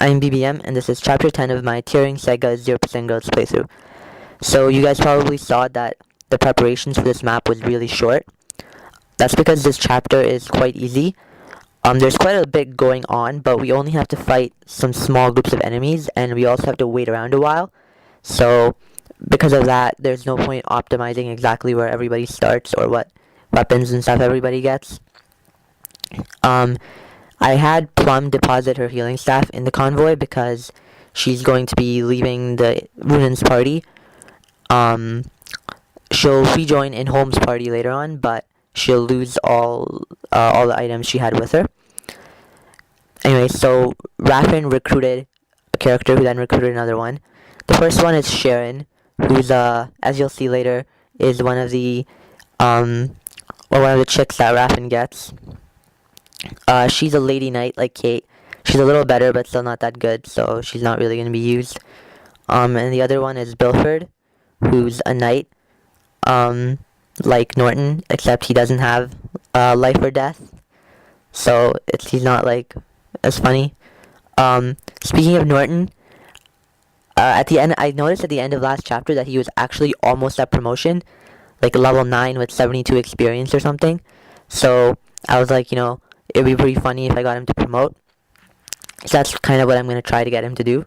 I'm BBM, and this is Chapter 10 of my Tearing Saga 0% Girls playthrough. So you guys probably saw that the preparations for this map was really short. That's because this chapter is quite easy. There's quite a bit going on, but we only have to fight some small groups of enemies, and we also have to wait around a while. So because of that, there's no point optimizing exactly where everybody starts or what weapons and stuff everybody gets. I had Plum deposit her healing staff in the convoy because she's going to be leaving the Runin's party. She'll rejoin in Holmes' party later on, but she'll lose all the items she had with her. Anyway, so Raffin recruited a character who then recruited another one. The first one is Sharon, who's as you'll see later, is one of the chicks that Raffin gets. She's a lady knight like Kate. She's a little better, but still not that good, so she's not really going to be used. And the other one is Bilford, who's a knight, like Norton, except he doesn't have life or death, so he's not like as funny. Speaking of Norton, at the end, I noticed at the end of last chapter that he was actually almost at promotion, like level 9 with 72 experience or something. So I was like, it'd be pretty funny if I got him to promote. So that's kind of what I'm going to try to get him to do.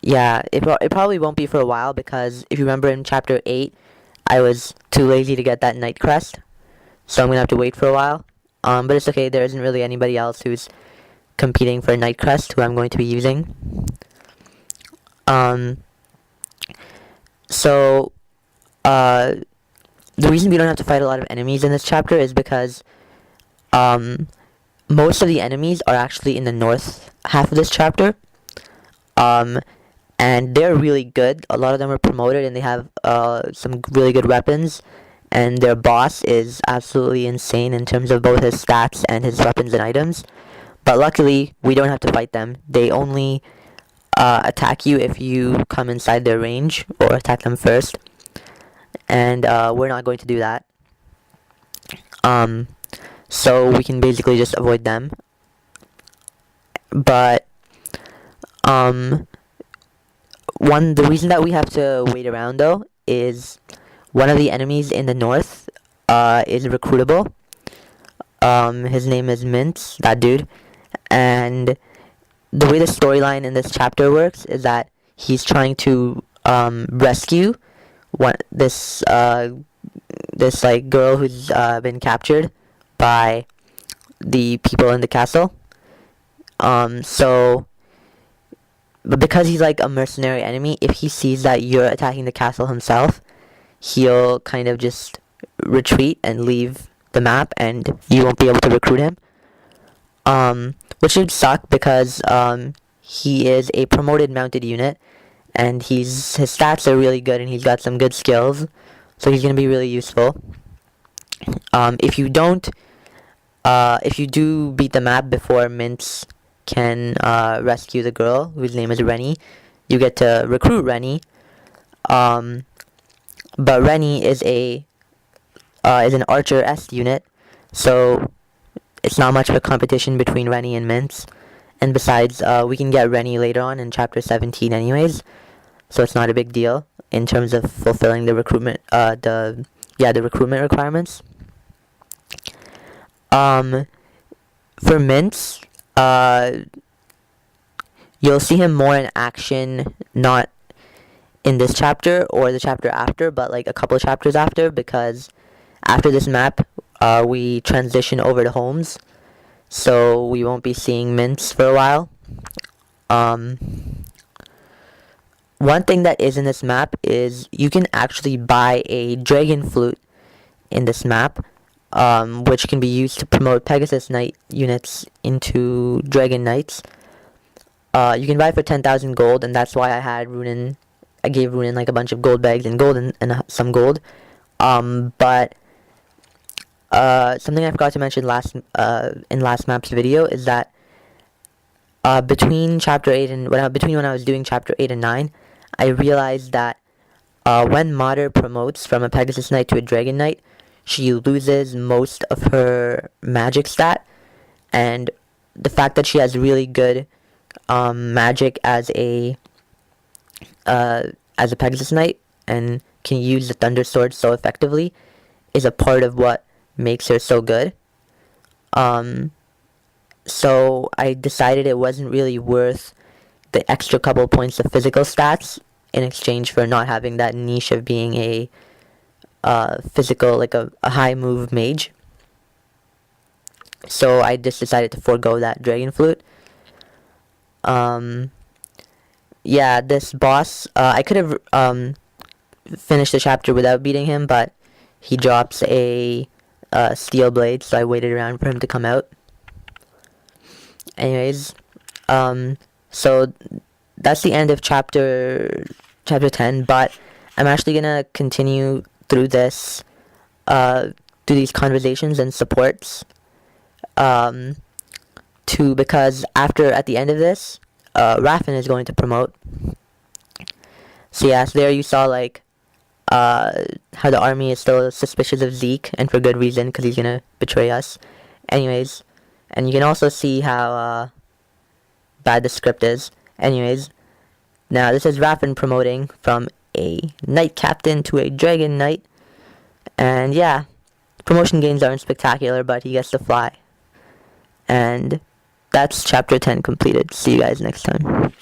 Yeah, it probably won't be for a while because if you remember in Chapter 8, I was too lazy to get that Knight Crest. So I'm going to have to wait for a while. But it's okay, there isn't really anybody else who's competing for a Knight Crest who I'm going to be using. The reason we don't have to fight a lot of enemies in this chapter is because most of the enemies are actually in the north half of this chapter. And they're really good. A lot of them are promoted and they have some really good weapons. And their boss is absolutely insane in terms of both his stats and his weapons and items. But luckily, we don't have to fight them. They only attack you if you come inside their range or attack them first. And we're not going to do that. So we can basically just avoid them. But the reason that we have to wait around though is one of the enemies in the north is recruitable. His name is Mintz, that dude. And the way the storyline in this chapter works is that he's trying to rescue this like girl who's been captured by the people in the castle. But because he's like a mercenary enemy, if he sees that you're attacking the castle himself, he'll kind of just retreat and leave the map, and you won't be able to recruit him. Which would suck because he is a promoted mounted unit, and his stats are really good, and he's got some good skills, so he's gonna be really useful. If you do beat the map before Mintz can rescue the girl whose name is Rennie, you get to recruit Rennie. But Rennie is an Archer S unit, so it's not much of a competition between Rennie and Mintz. And besides, we can get Rennie later on in Chapter 17 anyways, so it's not a big deal in terms of fulfilling the recruitment the recruitment requirements. For Mintz, you'll see him more in action, not in this chapter or the chapter after, but like a couple chapters after, because after this map, we transition over to Holmes, so we won't be seeing Mintz for a while. One thing that is in this map is you can actually buy a Dragon Flute in this map, which can be used to promote Pegasus Knight units into Dragon Knights. You can buy it for 10,000 gold, and that's why I gave Runin like a bunch of gold bags and gold and some gold. But something I forgot to mention in last map's video is that between Chapter 8 and when I was doing Chapter 8 and 9, I realized that when Mater promotes from a Pegasus Knight to a Dragon Knight, she loses most of her magic stat, and the fact that she has really good magic as a Pegasus Knight and can use the Thunder Sword so effectively is a part of what makes her so good. So I decided it wasn't really worth the extra couple points of physical stats in exchange for not having that niche of being a physical, like a high move mage. So I just decided to forego that Dragon Flute. Yeah, this boss, I could have finished the chapter without beating him, but he drops a steel blade, so I waited around for him to come out. Anyways, so that's the end of chapter 10, but I'm actually gonna continue through this, through these conversations and supports, because at the end of this, Raffen is going to promote. So yeah, so there you saw like how the army is still suspicious of Zeke, and for good reason, because he's gonna betray us. Anyways, and you can also see how bad the script is. Anyways, now this is Raffen promoting from a knight captain to a dragon knight, and yeah, promotion gains aren't spectacular, but he gets to fly. And that's chapter 10 completed. See you guys next time.